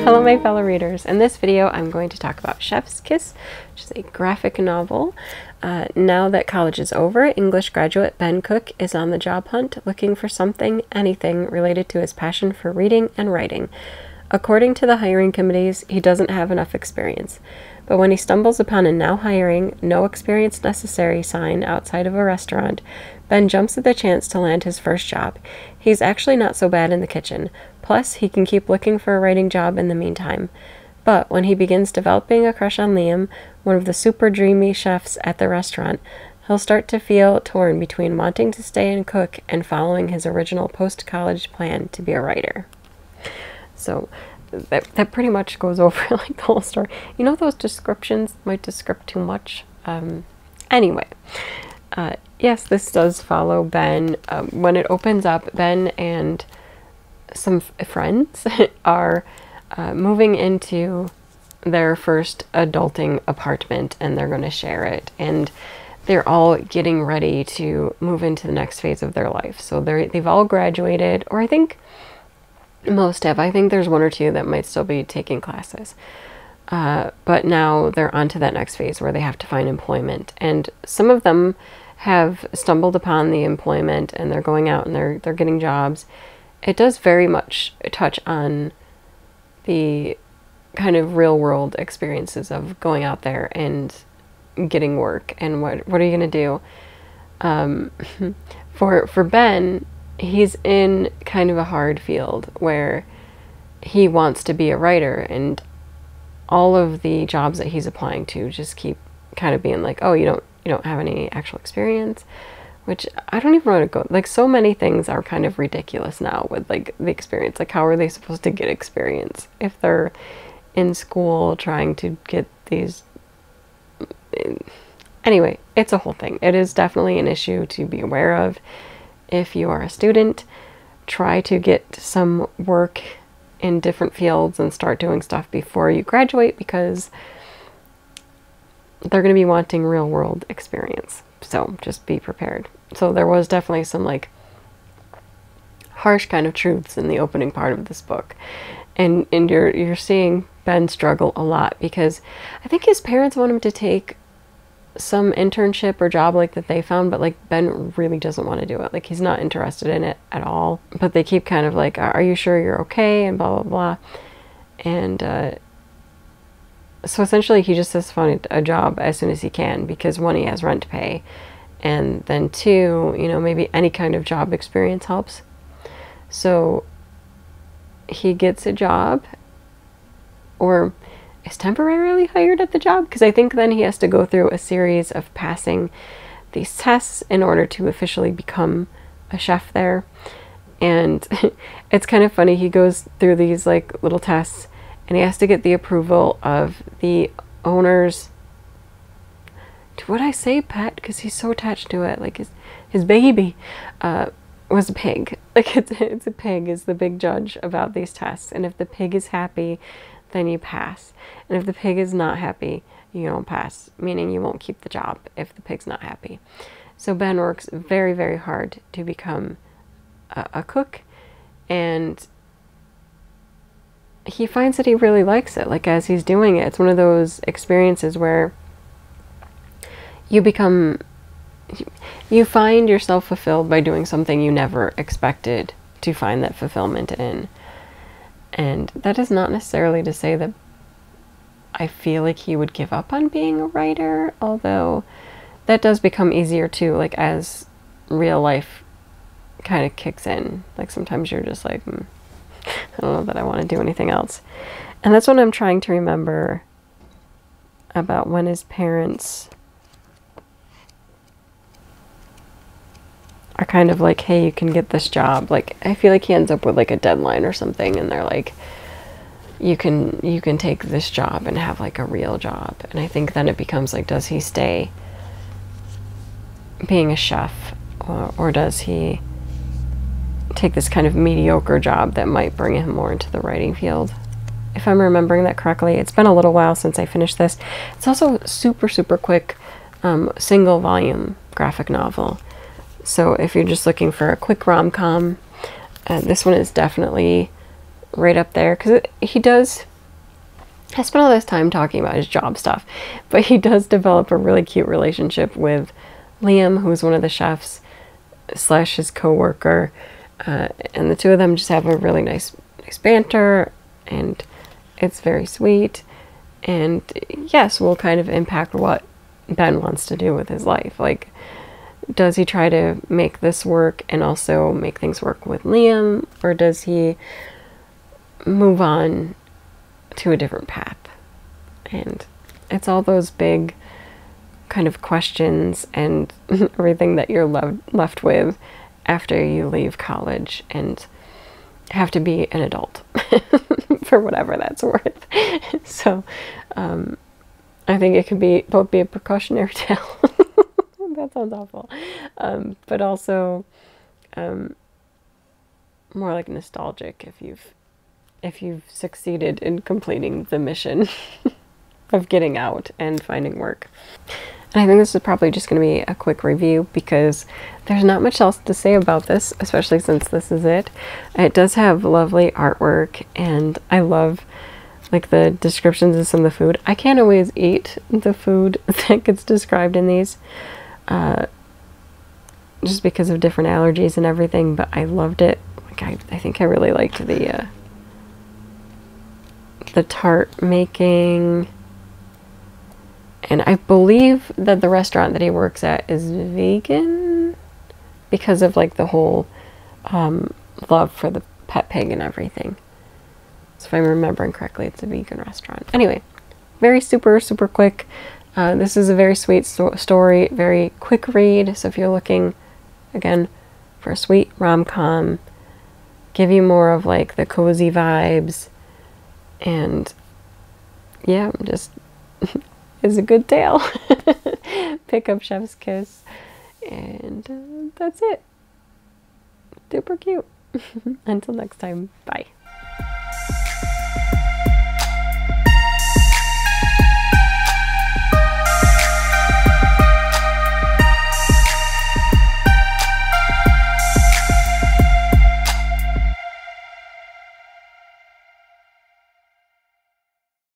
Hello my fellow readers. In this video I'm going to talk about Chef's Kiss, which is a graphic novel. Now that college is over, English graduate Ben Cook is on the job hunt looking for anything related to his passion for reading and writing. According to the hiring committees, he doesn't have enough experience. But when he stumbles upon a now hiring, no experience necessary sign outside of a restaurant, Ben jumps at the chance to land his first job. He's actually not so bad in the kitchen. Plus, he can keep looking for a writing job in the meantime. But when he begins developing a crush on Liam, one of the super dreamy chefs at the restaurant, he'll start to feel torn between wanting to stay and cook and following his original post-college plan to be a writer. So that pretty much goes over like the whole story. You know, those descriptions might describe too much. Anyway, yes, this does follow Ben. When it opens up, Ben and some friends are moving into their first adulting apartment, and they're going to share it, and they're all getting ready to move into the next phase of their life. So they've all graduated, or I think most have. I think there's one or two that might still be taking classes. But now they're on to that next phase where they have to find employment. And some of them have stumbled upon the employment and they're going out and they're getting jobs. It does very much touch on the kind of real world experiences of going out there and getting work and what are you going to do? For Ben, he's in kind of a hard field where he wants to be a writer, and all of the jobs that he's applying to just keep kind of being like, oh, you don't have any actual experience, which I don't even know how to go. Like, so many things are kind of ridiculous now with like the experience. Like, how are they supposed to get experience if they're in school trying to get these? Anyway, it's a whole thing. It is definitely an issue to be aware of. If you are a student, try to get some work in different fields and start doing stuff before you graduate, because they're going to be wanting real world experience. So just be prepared. So there was definitely some like harsh kind of truths in the opening part of this book. And you're seeing Ben struggle a lot because I think his parents want him to take some internship or job like that they found, but like Ben really doesn't want to do it. Like, he's not interested in it at all, but they keep kind of like, are you sure you're okay, and blah blah blah. And so essentially he just has to find a job as soon as he can, because one, he has rent to pay, and then two, you know, maybe any kind of job experience helps. So he gets a job, or is temporarily hired at the job, because I think then he has to go through a series of passing these tests in order to officially become a chef there. And it's kind of funny, he goes through these like little tests and he has to get the approval of the owner's, would I say pet, because he's so attached to it, like his baby was a pig. Like, it's a pig is the big judge about these tests, and if the pig is happy, then you pass. And if the pig is not happy, you don't pass, meaning you won't keep the job if the pig's not happy. So Ben works very, very hard to become a cook, and he finds that he really likes it. Like, as he's doing it, it's one of those experiences where you find yourself fulfilled by doing something you never expected to find that fulfillment in. And that is not necessarily to say that I feel like he would give up on being a writer, although that does become easier too, like as real life kind of kicks in. Like, sometimes you're just like, I don't know that I want to do anything else. And that's what I'm trying to remember about when his parents are kind of like, hey, you can get this job. Like, I feel like he ends up with like a deadline or something, and they're like, you can take this job and have like a real job. And I think then it becomes like, does he stay being a chef, or does he take this kind of mediocre job that might bring him more into the writing field? If I'm remembering that correctly. It's been a little while since I finished this. It's also super, super quick, single volume graphic novel. So if you're just looking for a quick rom-com, this one is definitely right up there, because he does I spent all this time talking about his job stuff, but he does develop a really cute relationship with Liam, who's one of the chefs slash his co-worker, and the two of them just have a really nice banter, and it's very sweet, and yes, will kind of impact what Ben wants to do with his life. Like, does he try to make this work and also make things work with Liam, or does he move on to a different path? And it's all those big kind of questions and everything that you're left with after you leave college and have to be an adult for whatever that's worth. So I think it could both be a precautionary tale. That sounds awful. But also more like nostalgic if you've succeeded in completing the mission of getting out and finding work. And I think this is probably just going to be a quick review because there's not much else to say about this, especially since this is it. It does have lovely artwork, and I love like the descriptions of some of the food. I can't always eat the food that gets described in these just because of different allergies and everything, but I loved it. Like I think I really liked the tart making. And I believe that the restaurant that he works at is vegan because of like the whole love for the pet pig and everything. So if I'm remembering correctly, it's a vegan restaurant. Anyway, very super quick. This is a very sweet story, very quick read. So if you're looking, again, for a sweet rom-com, give you more of like the cozy vibes, and yeah, just is a good tale. Pick up Chef's Kiss, and that's it. Super cute. Until next time, bye.